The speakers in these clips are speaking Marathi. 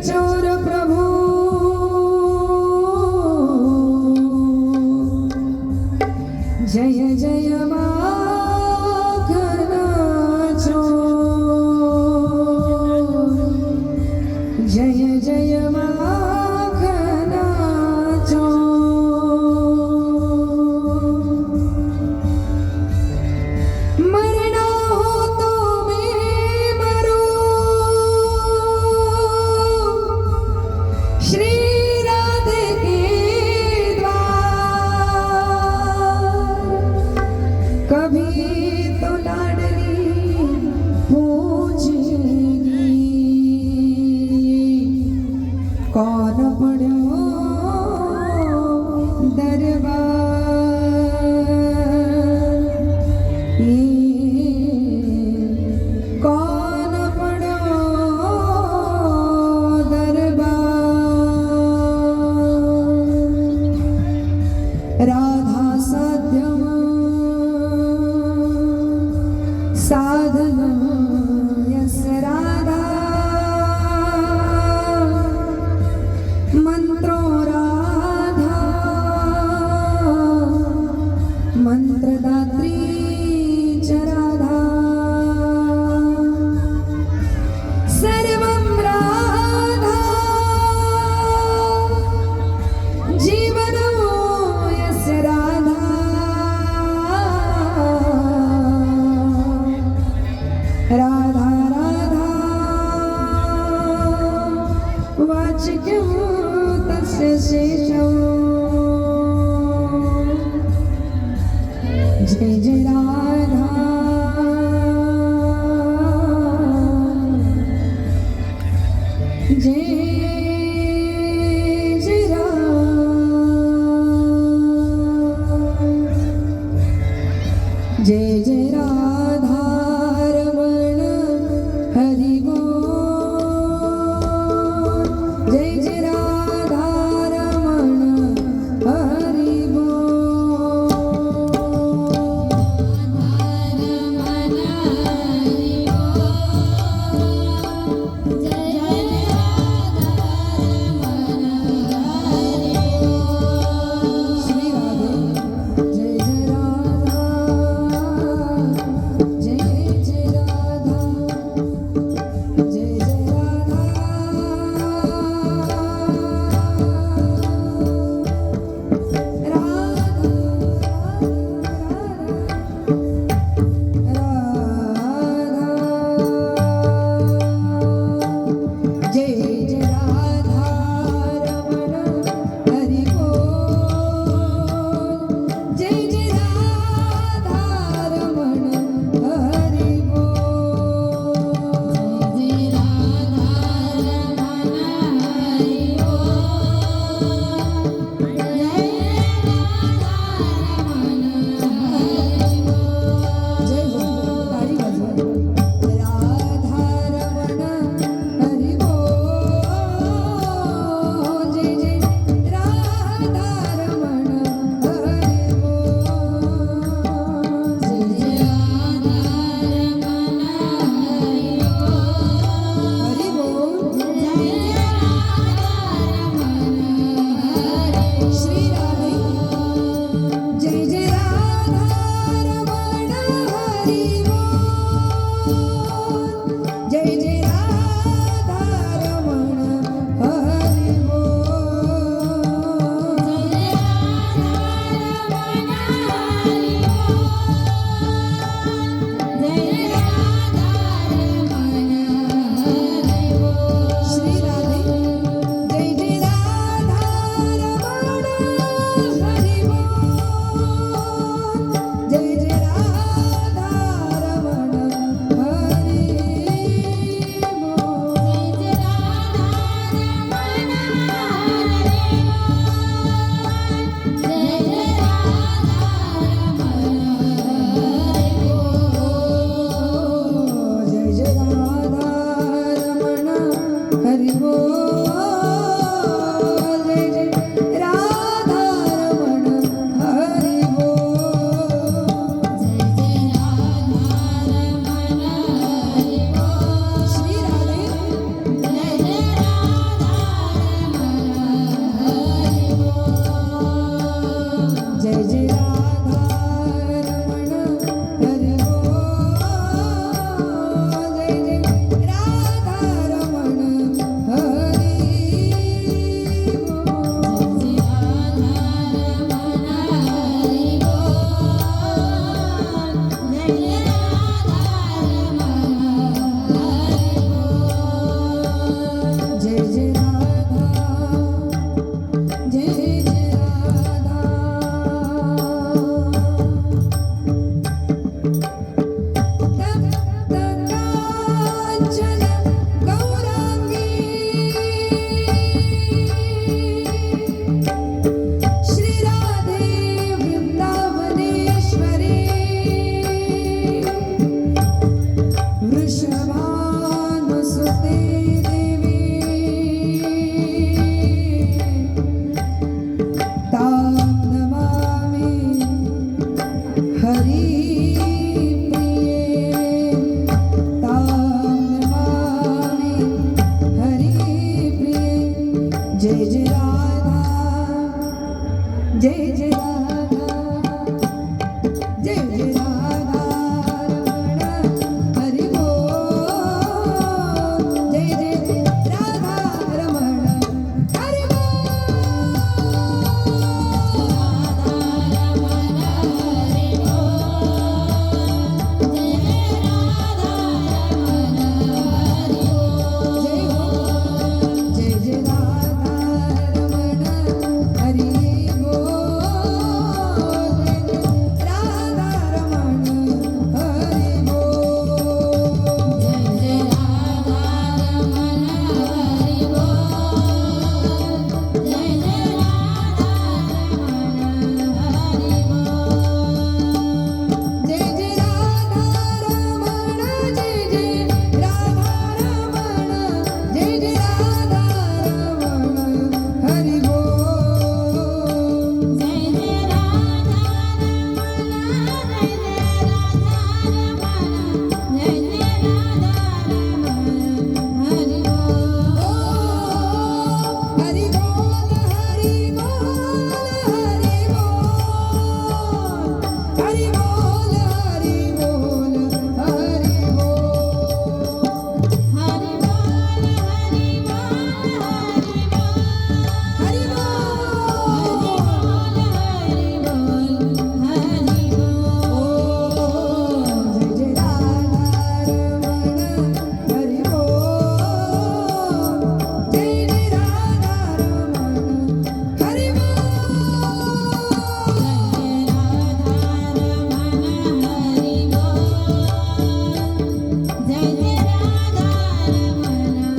चोर प्रभु जय जय माखना चोर जय जय माखना चोर मरना हो तो मैं मरूं श्री राधे के द्वार कभी तो लाडली पूजेगी कौन पढ़ो दरबार कौन पढ़ो दरबार राधा साध्यम साधन यस राधा मंत्रो राधा मंत्रदात्री च राधा सर्वं राधा जीवनो यस राधा राधा राधा वाचिकं तस्य शेषो जय जय राधा जय जय राधा जय जय राधा रमण हरि बोल जय जय राधा रमण हरि बोल राधा जय जय राधा जय जय राधा रमण हरि बोल जय जय राधा रमण हरि जय जय राधा रमण हरि बोल राधा रमण हरि बोल जय राधा रमण हरि बोल जय राधा रमण हरि बोल जय जय राधा रमण जय जय राधा रमण जय जय राधा रमण हरि बोल जय जय राधा रमण जय जय राधा रमण हरि बोल हरि बोल हरि बोल हरि बोल हरि बोल हरि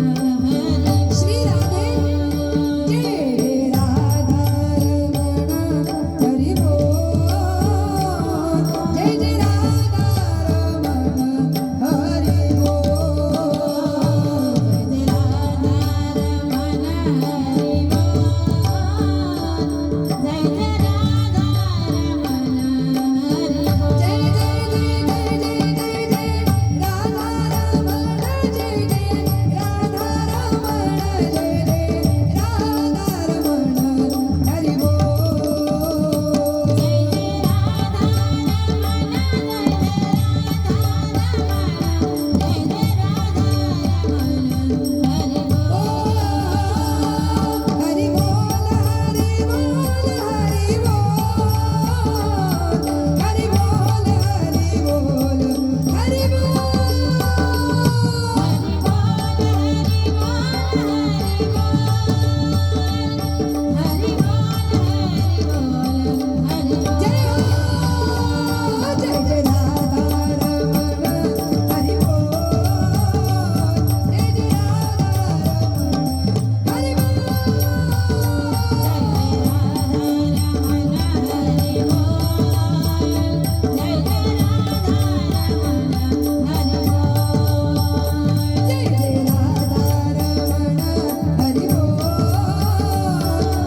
श्री राधे जय राधा रमण हरि बोल जय जय राधा रमण हरि बोल जय राधा रमण हरि बोल जय जय राधा रमण हरि बोल जय जय राधा रमण जय जय राधा रमण जय जय राधा रमण हरि बोल जय जय राधा हरि बोल हरि बोल हरि बोल हरि जय जय राधा रमण हरि बोल जय जय राधा रमण हरि जय जय राधा रमण हरि बोल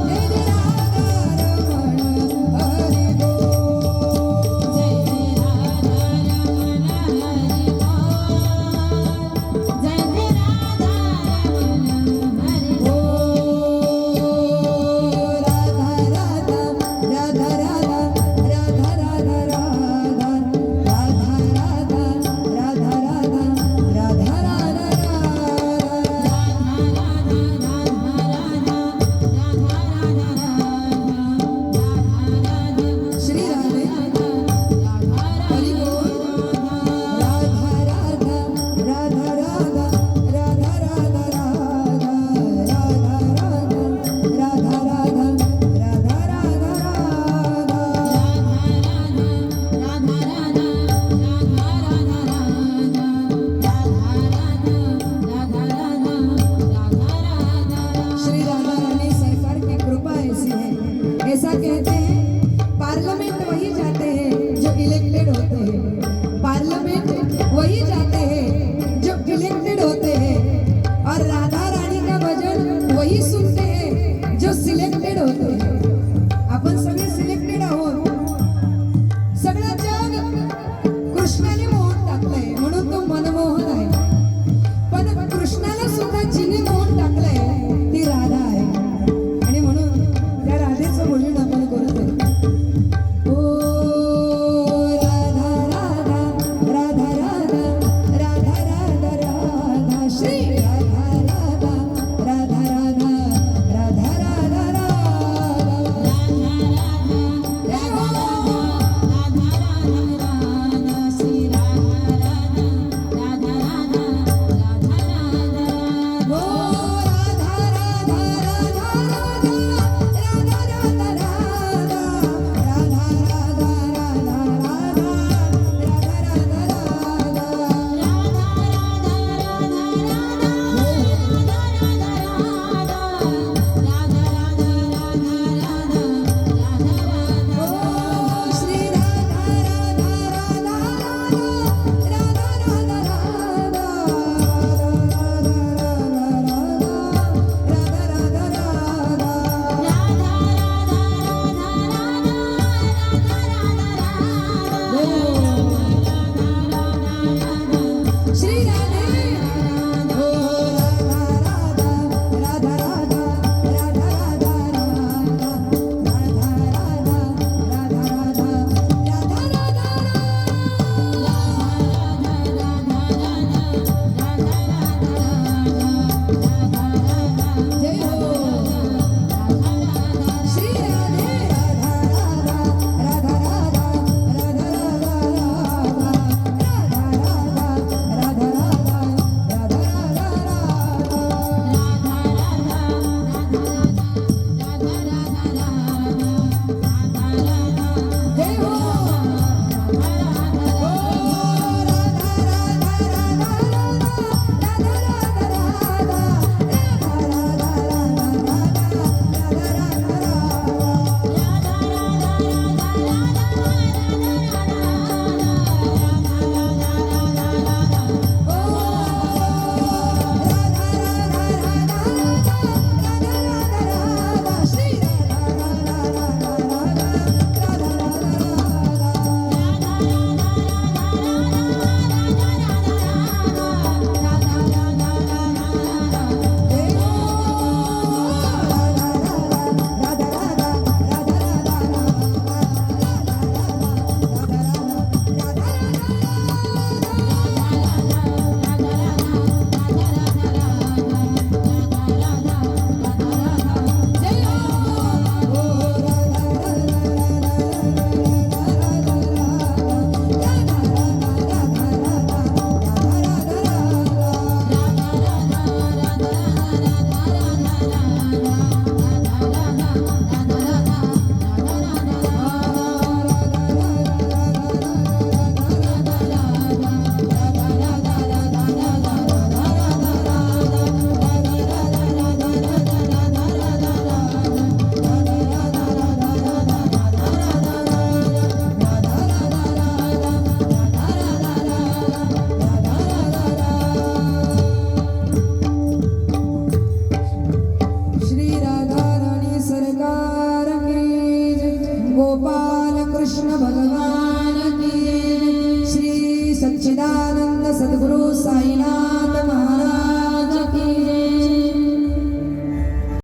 जय जय राधा रमण हरि बोल जय जय राधा रमण हरि बोल जय जय राधा रमण हरि बोल राधा राधा राधा राधा राधा राधा राधा राधा राधा श्री राधे हरि बोल राधा राधा राधा राधा राधा राधा राधा राधा राधा श्री राधा रानी सरकार की कृपा ऐसी है ऐसा कहते हैं पार्लियामेंट वही जाते हैं जो इलेक्टेड होते हैं पार्लियामेंट वही जाते हैं जो इलेक्टेड होते हैं और राधा रानी का भजन वही सुनते हैं जो सिलेक्टेड होते हैं आपण सगळे सिलेक्टेड आहोत सगळं जग कृष्णाने मोहन टाकलंय म्हणून तो मनमोहन आहे पण कृष्णाला सुद्धा जिने मोहन टाकलंय ती राधा आहे आणि म्हणून गोपाल कृष्ण भगवान की, श्री सच्चिदानंद सद्गुरु साईनाथ महाराज